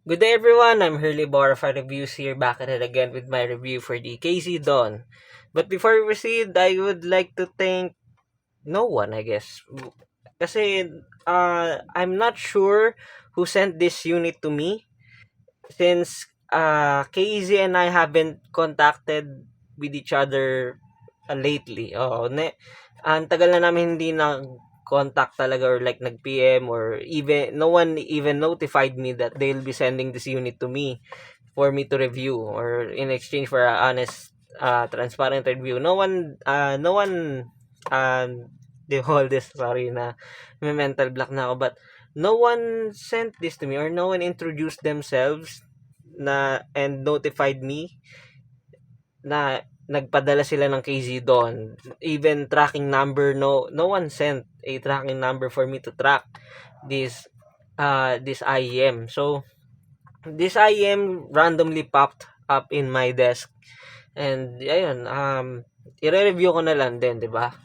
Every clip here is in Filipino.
Good day everyone, I'm Hurley Borify Reviews here back at it again with my review for the KZ Dawn. But before we proceed, I would like to thank no one, I guess. Kasi I'm not sure who sent this unit to me since KZ and I haven't contacted with each other lately. Ang tagal na namin hindi contact talaga or like nag-PM or even no one even notified me that they'll be sending this unit to me for me to review or in exchange for a honest transparent review. No one they hold this, sorry na may mental block na ako, but no one sent this to me or no one introduced themselves na and notified me na nagpadala sila ng KZ doon. Even tracking number, no one sent a tracking number for me to track this IEM. So this IEM randomly popped up in my desk. And ayun, i-review ko na lang din, 'di ba?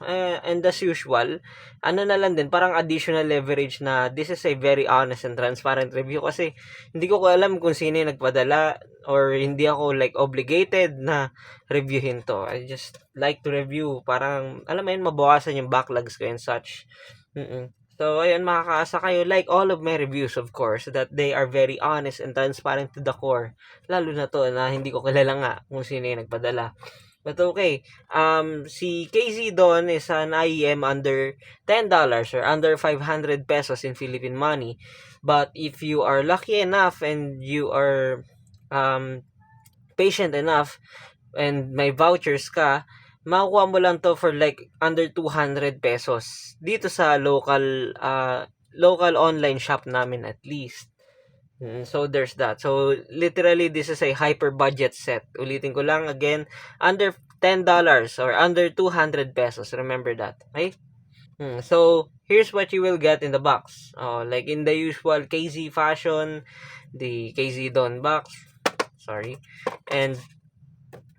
And as usual, ano na lang din, parang additional leverage na this is a very honest and transparent review kasi hindi ko alam kung sino yung nagpadala or hindi ako like obligated na reviewin to. I just like to review, parang alam mo yun, mabawasan yung backlogs ko and such. So, ayun, makakaasa kayo, like all of my reviews, of course, that they are very honest and transparent to the core. Lalo na to na hindi ko kilala nga kung sino yung nagpadala. But okay, si KZ Don is an IEM under $10 or under 500 pesos in Philippine money. But if you are lucky enough and you are patient enough and may vouchers ka, makukuha mo lang to for like under 200 pesos dito sa local online shop namin at least. So there's that. So literally this is a hyper budget set. Ulitin ko lang again, under $10 or under 200 pesos. Remember that. Okay? So here's what you will get in the box. Like in the usual KZ fashion, the KZ Don box. Sorry. And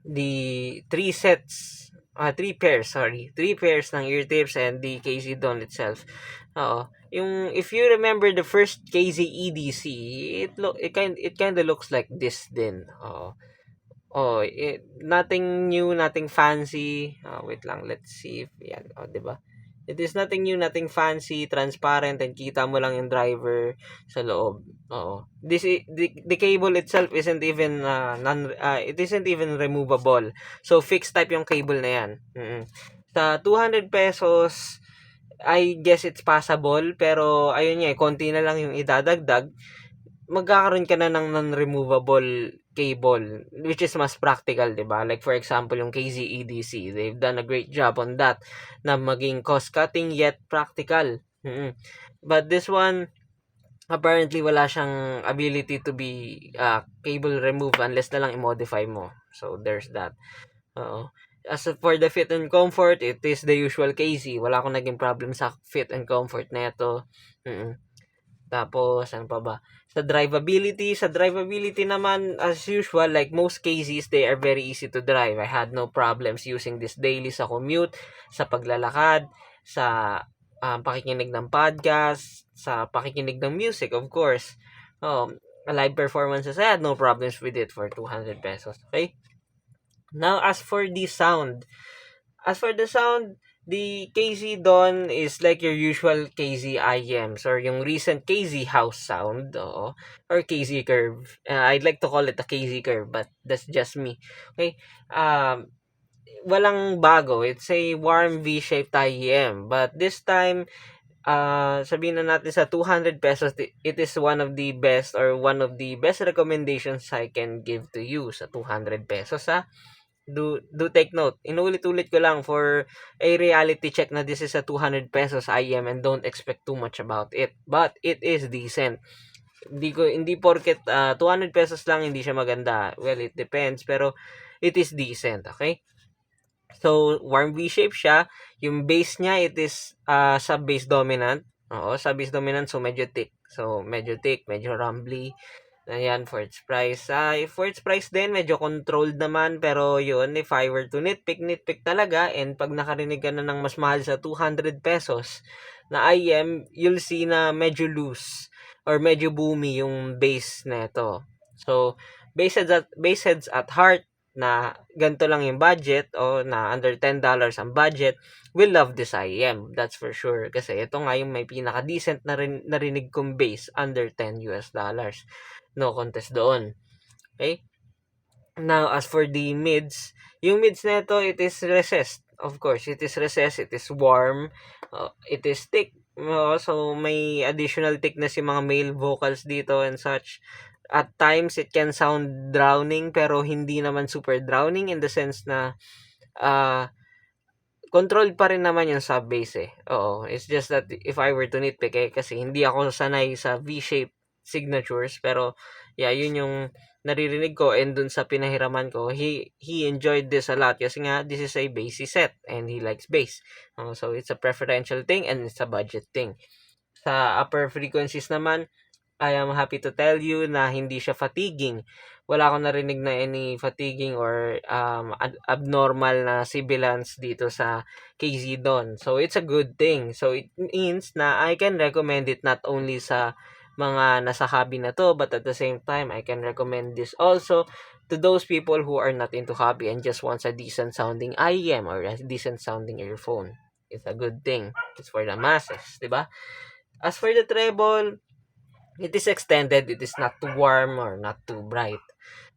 the three pairs ng ear tips and the KZ Don itself. If you remember the first KZ EDC, it kind of looks like this din. Nothing new, nothing fancy. Wait lang, let's see if yan, 'di ba? It is nothing new, nothing fancy, transparent, and kita mo lang yung driver sa loob. The cable itself isn't even it isn't even removable. So fixed type yung cable na yan. Sa 200 pesos, I guess it's passable, pero ayun nga, konti na lang yung idadagdag, magkakaroon ka na ng non-removable cable, which is mas practical, 'di ba? Like for example, yung KZ-EDC, they've done a great job on that na maging cost-cutting yet practical. But this one, apparently wala siyang ability to be cable remove unless na lang i-modify mo. So there's that. As for the fit and comfort, it is the usual KZ. Wala akong naging problem sa fit and comfort na ito. Tapos, ano pa ba? Sa drivability naman, as usual, like most KZs, they are very easy to drive. I had no problems using this daily sa commute, sa paglalakad, sa pakikinig ng podcast, sa pakikinig ng music, of course. Live performances, I had no problems with it for 200 pesos. Okay? Now, as for the sound, the KZ Dawn is like your usual KZ IEMs or yung recent KZ house sound, or KZ curve. I'd like to call it a KZ curve, but that's just me. Okay? Walang bago. It's a warm V-shaped IEM. But this time, sabihin na natin sa 200 pesos, it is one of the best recommendations I can give to you sa 200 pesos, ha? Do take note. Inulit-ulit ko lang for a reality check na this is a 200 pesos IM and don't expect too much about it. But it is decent. Hindi porket 200 pesos lang hindi siya maganda. Well, it depends, pero it is decent, okay? So, warm V-shape siya. Yung base niya, it is sub-bass dominant. Sub-bass dominant, so medyo thick. Medyo rumbly. Ayan, for its price. For its price din, medyo controlled naman. Pero yun, if I were to nitpick talaga, and pag nakarinig ka na ng mas mahal sa 200 pesos na IM, you'll see na medyo loose. or medyo boomy yung bass nito. So, bass heads at heart na ganito lang yung budget o na under $10 ang budget will love this IEM. That's for sure. Kasi ito nga yung may pinaka-decent na narinig kong bass under $10. No contest doon. Okay? Now, as for the mids, yung mids na ito, it is recessed. Of course, it is recessed, it is warm, it is thick. So, may additional thickness yung mga male vocals dito and such. At times, it can sound drowning, pero hindi naman super drowning in the sense na uh, controlled pa rin naman yung sub bass eh. Oo, it's just that if I were to nitpick kasi hindi ako sanay sa V-shape signatures, pero yeah, yun yung naririnig ko, and dun sa pinahiraman ko, he enjoyed this a lot kasi nga this is a bassy set and he likes bass. So it's a preferential thing and it's a budget thing. Sa upper frequencies naman, I am happy to tell you na hindi siya fatiguing. Wala akong narinig na any fatiguing or abnormal na sibilance dito sa KZ Don. So, it's a good thing. So, it means na I can recommend it not only sa mga nasa hobby na to, but at the same time, I can recommend this also to those people who are not into hobby and just wants a decent sounding IEM or a decent sounding earphone. It's a good thing. It's for the masses, di ba? As for the treble, it is extended, it is not too warm or not too bright.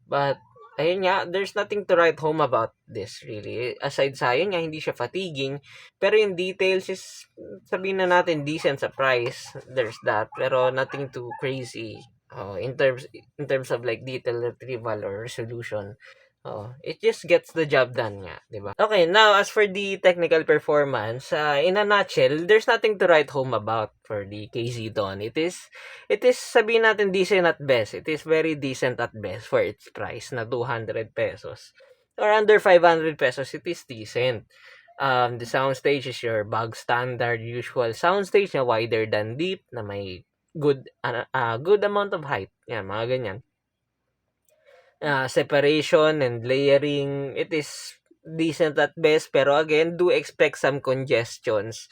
But, ayun nga, there's nothing to write home about this, really. Aside sa, ayun nga, hindi siya fatiguing. Pero yung details is, sabihin na natin, decent sa price. There's that. Pero nothing too crazy. In terms of like detail retrieval or resolution. It just gets the job done nga, di ba? Okay, now as for the technical performance, in a nutshell, there's nothing to write home about for the KZ Dawn. It is sabihin natin decent at best. It is very decent at best for its price na 200 pesos. Or under 500 pesos, it is decent. The soundstage is your bog standard usual soundstage na wider than deep na may good amount of height. Yan, mga ganyan. Separation and layering, it is decent at best, pero again, do expect some congestions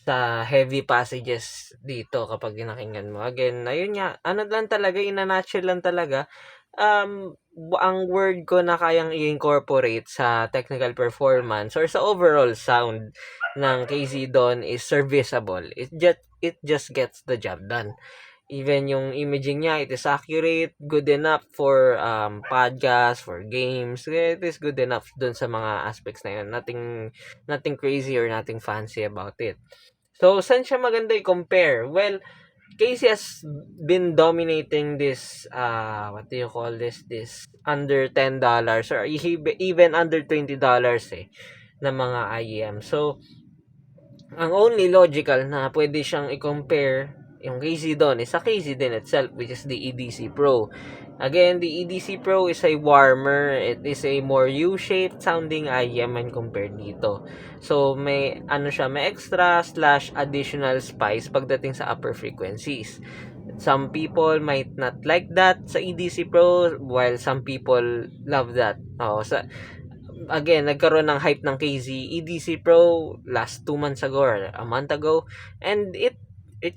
sa heavy passages dito kapag kinakinggan mo. Again, ayun nga, ano lang talaga, in a nutshell lang talaga, ang word ko na kayang i-incorporate sa technical performance or sa overall sound ng KZ Don is serviceable. It just gets the job done. Even yung imaging niya, it is accurate, good enough for podcast, for games. It is good enough dun sa mga aspects na yun. Nothing crazy or nothing fancy about it. So, saan siya maganda i-compare? Well, Casey has been dominating this, what do you call this under $10 or even under $20 na mga IEM. So, ang only logical na pwede siyang i-compare yung KZ doon is sa KZ din itself, which is the EDC Pro. Again, the EDC Pro is a warmer, it is a more U-shaped sounding IEM when compared dito. So, may may extra / additional spice pagdating sa upper frequencies. Some people might not like that sa EDC Pro, while some people love that. Again, nagkaroon ng hype ng KZ EDC Pro last 2 months ago or a month ago, and it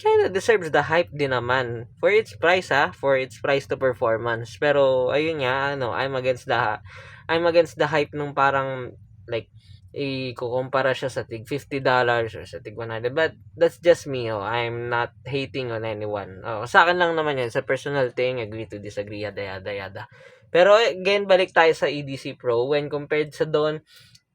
kind of deserves the hype din naman for its price, for its price to performance. Pero ayun nga, I'm against the hype nung parang like ikukumpara siya sa tig $50 or sa tig 100, but that's just me. I'm not hating on anyone. Sa akin lang naman yan, sa personal thing, agree to disagree, yada yada yada. Pero again, balik tayo sa EDC Pro. When compared sa Don,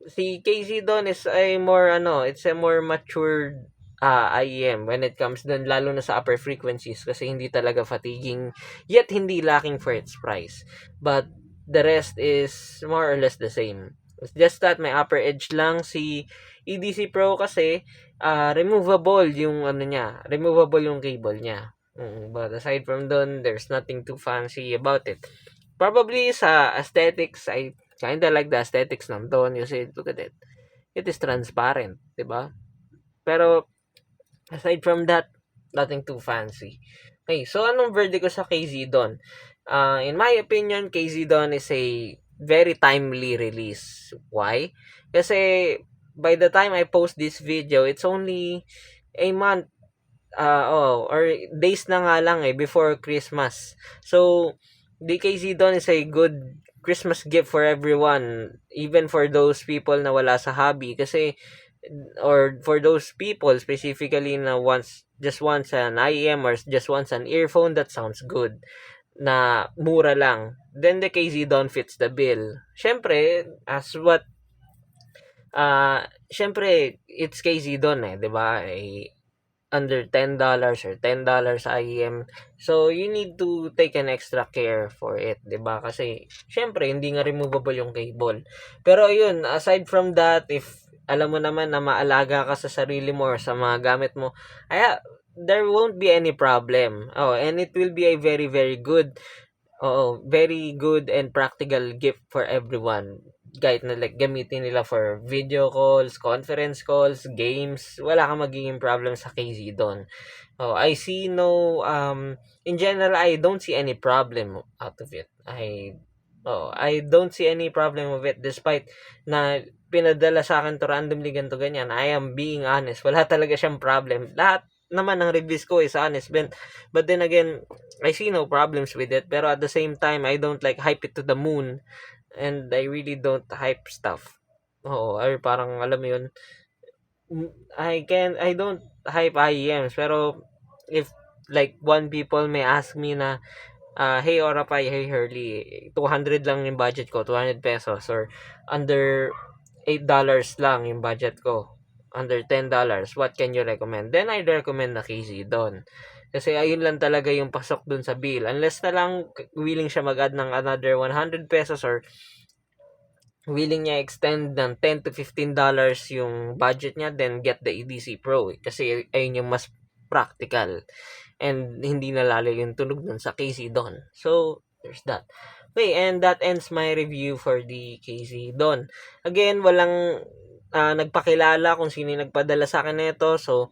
si KZ Don is it's a more matured IEM when it comes dun, lalo na sa upper frequencies, kasi hindi talaga fatiguing, yet hindi lacking for its price. But the rest is more or less the same. It's just that may upper edge lang si EDC Pro kasi removable yung removable yung cable niya. But aside from dun, there's nothing too fancy about it. Probably sa aesthetics, I kinda like the aesthetics ng Don kasi look at it. It is transparent, 'di ba? Pero aside from that, nothing too fancy. Okay, so anong verdict ko sa KZ Don? In my opinion, KZ Don is a very timely release. Why? Kasi by the time I post this video, it's only a month or days na nga lang before Christmas. So, DKZ Don is a good Christmas gift for everyone, even for those people na wala sa hobby kasi or for those people specifically na just wants an IEM or just wants an earphone that sounds good na mura lang, then the KZ Don fits the bill. Syempre, syempre, it's KZ Don 'di ba? Under $10 or $10 IEM. So, you need to take an extra care for it, 'di ba? Kasi, syempre, hindi nga removable yung cable. Pero, ayun, aside from that, if alam mo naman na maalaga ka sa sarili mo or sa mga gamit mo, there won't be any problem. Oh, and it will be a very, very good very good and practical gift for everyone. Kahit na like gamitin nila for video calls, conference calls, games, wala kang magiging problem sa KZ doon. I see no in general I don't see any problem out of it. I don't see any problem of it despite na pinadala sa akin to randomly ganito ganyan. I am being honest. Wala talaga siyang problem. Lahat naman ng reviews ko is honest. But then again, I see no problems with it. Pero at the same time, I don't like hype it to the moon. And I really don't hype stuff. Or parang alam mo yun, I don't hype IEMs. Pero if like one people may ask me na, hey Orapay, hey Hurley, 200 lang yung budget ko, 200 pesos, or under $8 lang yung budget ko, under $10, what can you recommend? Then I'd recommend na KZ doon. Kasi ayun lang talaga yung pasok dun sa bill. Unless na lang willing siya mag-add ng another 100 pesos or willing niya extend ng $10 to $15 yung budget niya, then get the EDC Pro. Kasi ayun yung mas practical. And hindi nalalo yung tunog dun sa KZ Don. So, there's that. Okay, and that ends my review for the KZ Don. Again, walang nagpakilala kung sino nagpadala sa akin nito. So,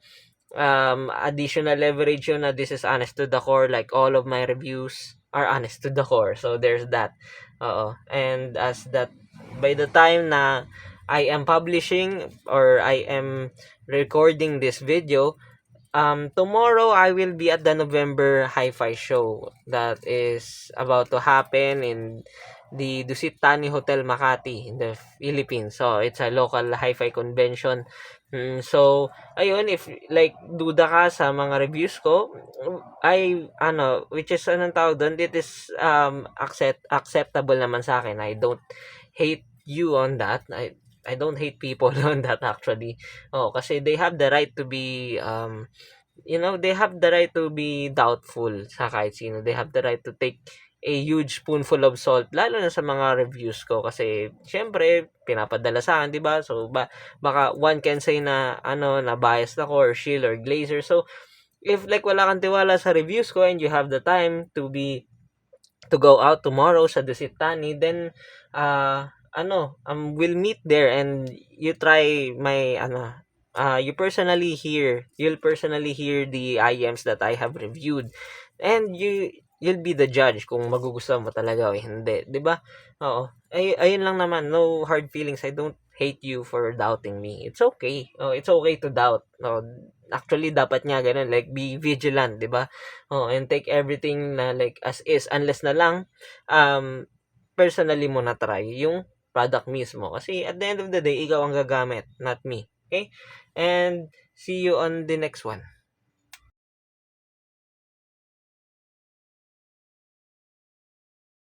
additional leverage yun na this is honest to the core, like all of my reviews are honest to the core. So there's that. And as that by the time na I am publishing or I am recording this video, tomorrow I will be at the November Hi-Fi show that is about to happen in the Dusit Thani Hotel Makati in the Philippines. So it's a local hi-fi convention. So ayun, if like duda ka sa mga reviews ko, which is anong tawag doon, it is acceptable naman sa akin. I don't hate you on that. I don't hate people on that actually. Kasi they have the right to be they have the right to be doubtful sa kahit sino. They have the right to take a huge spoonful of salt, lalo na sa mga reviews ko kasi syempre pinapadala sa akin, 'di ba? So baka one can say na na biased ako or shield or glazer. So if like wala kang tiwala sa reviews ko and you have the time to go out tomorrow sa Dusit Thani, then we'll meet there and you try my you'll personally hear the IEMs that I have reviewed and you'll be the judge kung magugustuhan mo talaga o hindi, 'di ba? Ayun lang naman, no hard feelings. I don't hate you for doubting me. It's okay. It's okay to doubt. Actually dapat nga ganun, like be vigilant, 'di ba? And take everything na like as is unless na lang personally mo na try yung product mismo kasi at the end of the day ikaw ang gagamit, not me. Okay? And see you on the next one.